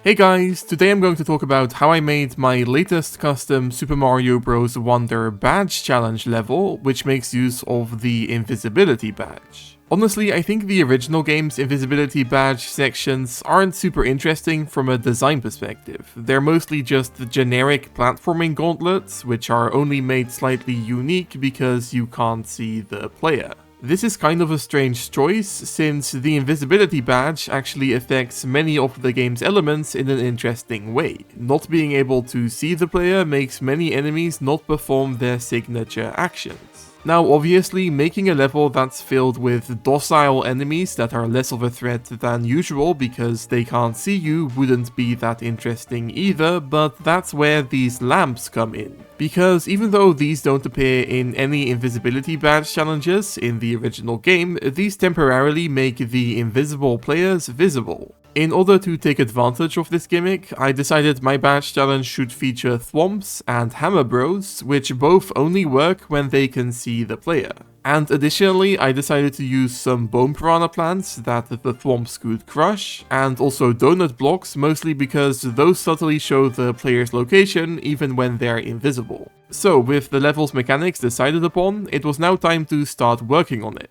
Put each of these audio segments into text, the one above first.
Hey guys, today I'm going to talk about how I made my latest custom Super Mario Bros. Wonder badge challenge level, which makes use of the Invisibility badge. Honestly, I think the original game's Invisibility badge sections aren't super interesting from a design perspective. They're mostly just generic platforming gauntlets, which are only made slightly unique because you can't see the player. This is kind of a strange choice, since the Invisibility badge actually affects many of the game's elements in an interesting way. Not being able to see the player makes many enemies not perform their signature actions. Now obviously, making a level that's filled with docile enemies that are less of a threat than usual because they can't see you wouldn't be that interesting either, but that's where these lamps come in. Because even though these don't appear in any invisibility badge challenges in the original game, these temporarily make the invisible players visible. In order to take advantage of this gimmick, I decided my badge challenge should feature Thwomps and Hammer Bros, which both only work when they can see the player. And additionally, I decided to use some bone piranha plants that the Thwomps could crush, and also donut blocks, mostly because those subtly show the player's location even when they're invisible. So with the level's mechanics decided upon, it was now time to start working on it.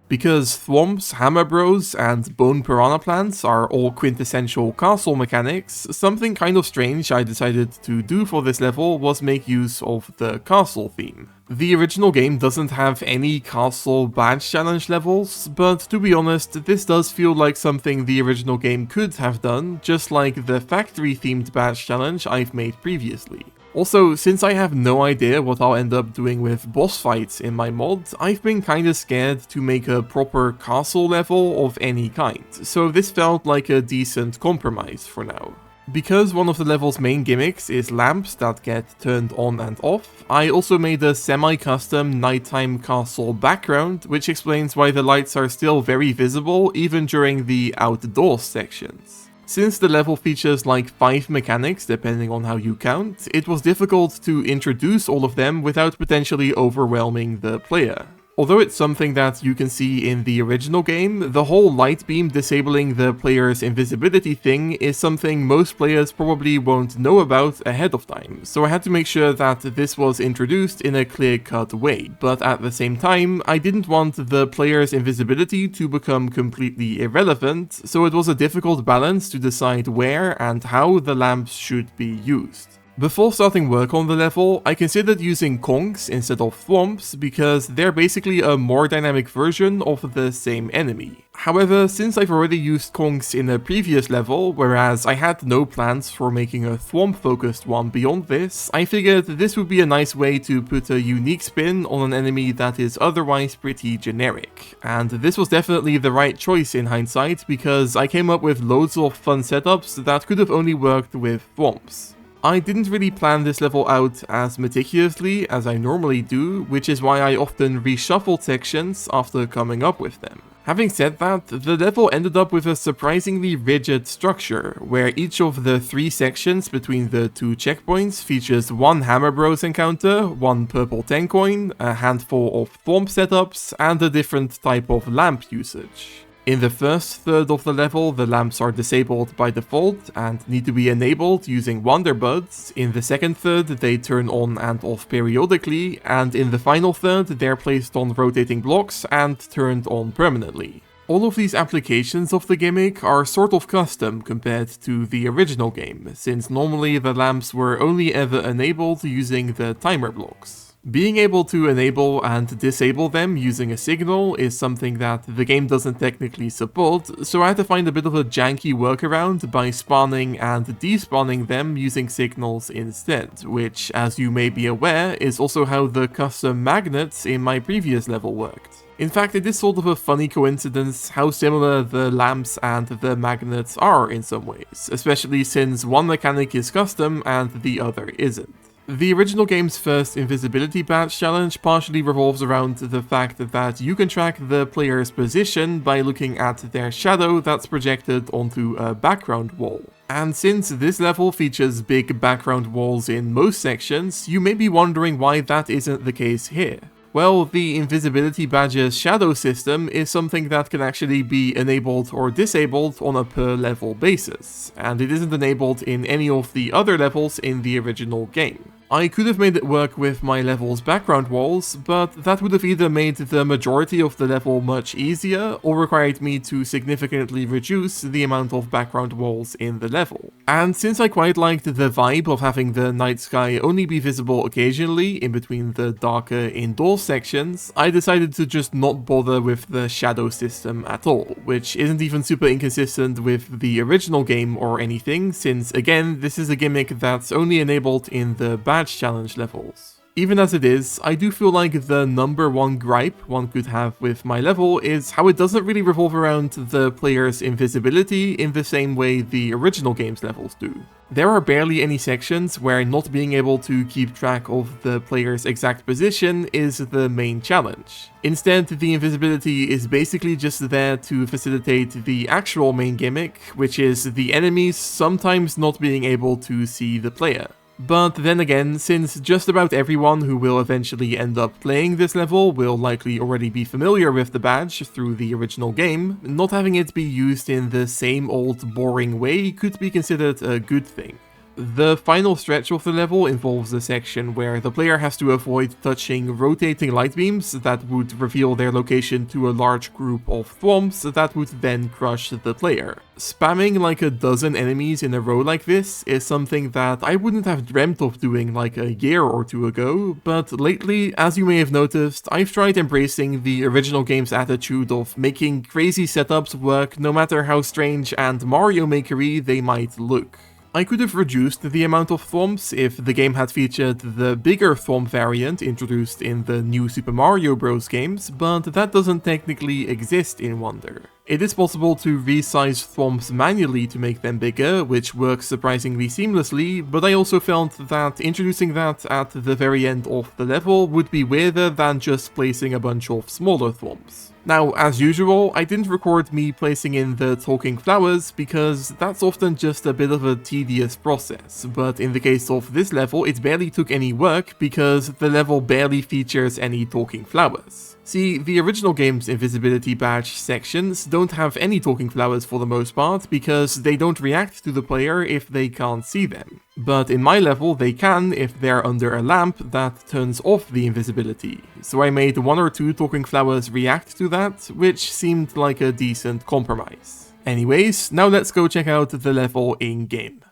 Because Thwomps, Hammer Bros, and Bone Piranha Plants are all quintessential castle mechanics, something kind of strange I decided to do for this level was make use of the castle theme. The original game doesn't have any castle badge challenge levels, but to be honest, this does feel like something the original game could have done, just like the factory themed badge challenge I've made previously. Also, since I have no idea what I'll end up doing with boss fights in my mod, I've been kinda scared to make a proper castle level of any kind, so this felt like a decent compromise for now. Because one of the level's main gimmicks is lamps that get turned on and off, I also made a semi-custom nighttime castle background, which explains why the lights are still very visible even during the outdoor sections. Since the level features like 5 mechanics depending on how you count, it was difficult to introduce all of them without potentially overwhelming the player. Although it's something that you can see in the original game, the whole light beam disabling the player's invisibility thing is something most players probably won't know about ahead of time, so I had to make sure that this was introduced in a clear-cut way, but at the same time, I didn't want the player's invisibility to become completely irrelevant, so it was a difficult balance to decide where and how the lamps should be used. Before starting work on the level, I considered using conchs instead of thwomps because they're basically a more dynamic version of the same enemy. However, since I've already used conchs in a previous level, whereas I had no plans for making a thwomp focused one beyond this, I figured this would be a nice way to put a unique spin on an enemy that is otherwise pretty generic. And this was definitely the right choice in hindsight because I came up with loads of fun setups that could have only worked with thwomps. I didn't really plan this level out as meticulously as I normally do, which is why I often reshuffled sections after coming up with them. Having said that, the level ended up with a surprisingly rigid structure, where each of the 3 sections between the 2 checkpoints features 1 Hammer Bros encounter, 1 purple 10 coin, a handful of thwomp setups, and a different type of lamp usage. In the first third of the level, the lamps are disabled by default and need to be enabled using Wonder Buds. In the second third, they turn on and off periodically, and in the final third, they're placed on rotating blocks and turned on permanently. All of these applications of the gimmick are sort of custom compared to the original game, since normally the lamps were only ever enabled using the timer blocks. Being able to enable and disable them using a signal is something that the game doesn't technically support, so I had to find a bit of a janky workaround by spawning and despawning them using signals instead, which, as you may be aware, is also how the custom magnets in my previous level worked. In fact, it is sort of a funny coincidence how similar the lamps and the magnets are in some ways, especially since one mechanic is custom and the other isn't. The original game's first invisibility badge challenge partially revolves around the fact that you can track the player's position by looking at their shadow that's projected onto a background wall. And since this level features big background walls in most sections, you may be wondering why that isn't the case here. Well, the Invisibility Badge's shadow system is something that can actually be enabled or disabled on a per level basis, and it isn't enabled in any of the other levels in the original game. I could have made it work with my level's background walls, but that would have either made the majority of the level much easier, or required me to significantly reduce the amount of background walls in the level. And since I quite liked the vibe of having the night sky only be visible occasionally in between the darker indoor sections, I decided to just not bother with the shadow system at all, which isn't even super inconsistent with the original game or anything, since again, this is a gimmick that's only enabled in the badge challenge levels. Even as it is, I do feel like the number one gripe one could have with my level is how it doesn't really revolve around the player's invisibility in the same way the original game's levels do. There are barely any sections where not being able to keep track of the player's exact position is the main challenge. Instead, the invisibility is basically just there to facilitate the actual main gimmick, which is the enemies sometimes not being able to see the player. But then again, since just about everyone who will eventually end up playing this level will likely already be familiar with the badge through the original game, not having it be used in the same old boring way could be considered a good thing. The final stretch of the level involves a section where the player has to avoid touching rotating light beams that would reveal their location to a large group of thwomps that would then crush the player. Spamming like a dozen enemies in a row like this is something that I wouldn't have dreamt of doing like a year or two ago, but lately, as you may have noticed, I've tried embracing the original game's attitude of making crazy setups work no matter how strange and Mario Maker-y they might look. I could have reduced the amount of thwomps if the game had featured the bigger thwomp variant introduced in the new Super Mario Bros. Games, but that doesn't technically exist in Wonder. It is possible to resize thwomps manually to make them bigger, which works surprisingly seamlessly, but I also felt that introducing that at the very end of the level would be weirder than just placing a bunch of smaller thwomps. Now, as usual, I didn't record me placing in the talking flowers because that's often just a bit of a tedious process, but in the case of this level it barely took any work because the level barely features any talking flowers. See, the original game's invisibility badge sections don't have any talking flowers for the most part because they don't react to the player if they can't see them. But in my level they can if they're under a lamp that turns off the invisibility. So I made one or two talking flowers react to that, which seemed like a decent compromise. Anyways, now let's go check out the level in-game.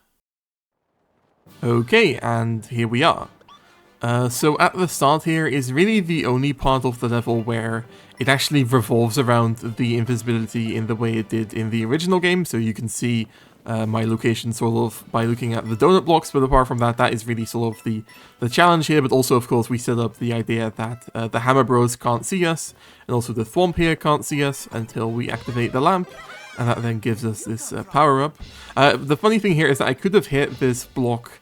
Okay, and here we are. So at the start here is really the only part of the level where it actually revolves around the invisibility in the way it did in the original game, so you can see my location sort of by looking at the donut blocks, but apart from that, that is really sort of the challenge here, but also of course we set up the idea that the Hammer Bros can't see us, and also the Thwomp here can't see us until we activate the lamp, and that then gives us this power-up. The funny thing here is that I could have hit this block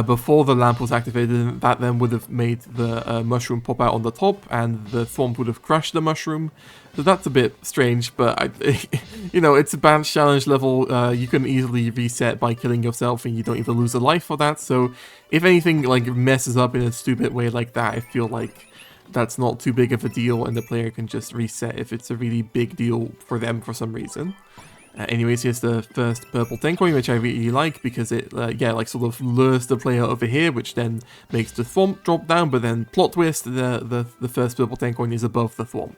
before the lamp was activated, and that then would have made the mushroom pop out on the top, and the Thwomp would have crushed the mushroom. So that's a bit strange, but you know, it's a badge challenge level. You can easily reset by killing yourself, and you don't even lose a life for that. So if anything like messes up in a stupid way like that, I feel like that's not too big of a deal, and the player can just reset if it's a really big deal for them for some reason. Anyways, here's the first purple 10 coin, which I really like because it, yeah, like sort of lures the player over here, which then makes the Thwomp drop down, but then plot twist, the first purple 10 coin is above the Thwomp.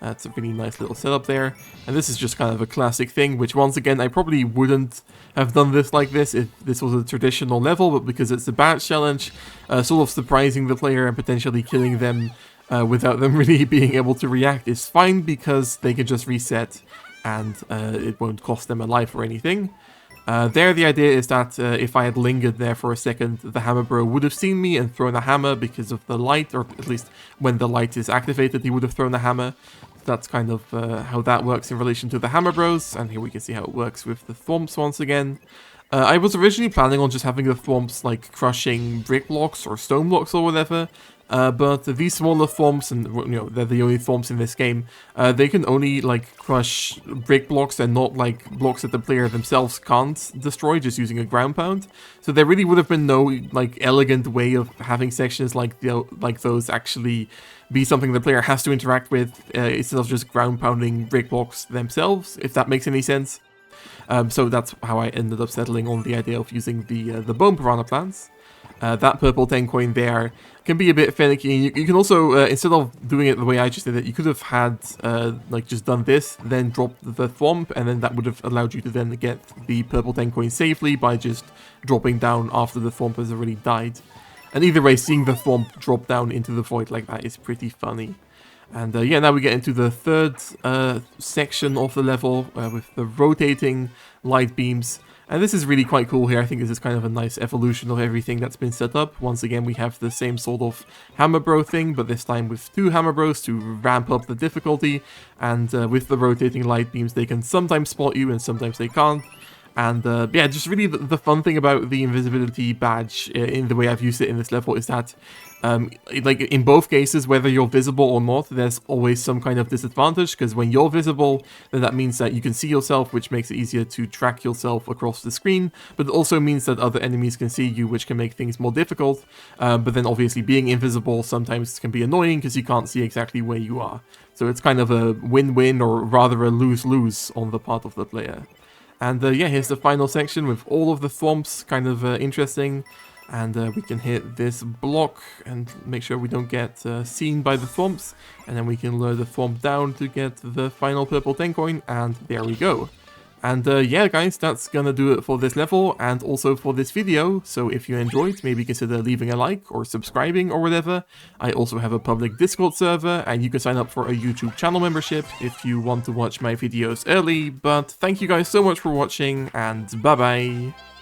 That's a really nice little setup there, and this is just kind of a classic thing, which once again, I probably wouldn't have done this like this if this was a traditional level, but because it's a badge challenge, sort of surprising the player and potentially killing them without them really being able to react is fine because they can just reset and it won't cost them a life or anything. There, the idea is that if I had lingered there for a second, the Hammer Bro would have seen me and thrown a hammer because of the light, or at least when the light is activated, he would have thrown a hammer. That's kind of how that works in relation to the Hammer Bros, and here we can see how it works with the Thwomps once again. I was originally planning on just having the Thwomps like crushing brick blocks or stone blocks or whatever, but these smaller thwomps, and they're the only thwomps in this game, they can only like crush brick blocks and not like blocks that the player themselves can't destroy just using a ground pound. So there really would have been no like elegant way of having sections like those actually be something the player has to interact with instead of just ground pounding brick blocks themselves, if that makes any sense. So that's how I ended up settling on the idea of using the bone piranha plants. That purple 10 coin there can be a bit finicky. You can also, instead of doing it the way I just did it, you could have had, like, just done this, then dropped the thwomp, and then that would have allowed you to then get the purple 10 coin safely by just dropping down after the thwomp has already died. And either way, seeing the thwomp drop down into the void like that is pretty funny. And yeah, now we get into the third section of the level with the rotating light beams. And this is really quite cool here. I think this is kind of a nice evolution of everything that's been set up. Once again, we have the same sort of hammer bro thing, but this time with 2 hammer bros to ramp up the difficulty. And with the rotating light beams, they can sometimes spot you and sometimes they can't. And yeah, just really the fun thing about the invisibility badge in the way I've used it in this level is that like in both cases, whether you're visible or not, there's always some kind of disadvantage, because when you're visible, then that means that you can see yourself, which makes it easier to track yourself across the screen, but it also means that other enemies can see you, which can make things more difficult. But then obviously being invisible sometimes can be annoying because you can't see exactly where you are. So it's kind of a win-win, or rather a lose-lose on the part of the player. And yeah, here's the final section with all of the thwomps, kind of interesting. And we can hit this block and make sure we don't get seen by the thwomps. And then we can lure the thwomp down to get the final purple 10 coin, and there we go. And yeah, guys, that's gonna do it for this level and also for this video. So if you enjoyed, maybe consider leaving a like or subscribing or whatever. I also have a public Discord server, and you can sign up for a YouTube channel membership if you want to watch my videos early. But thank you guys so much for watching, and bye bye!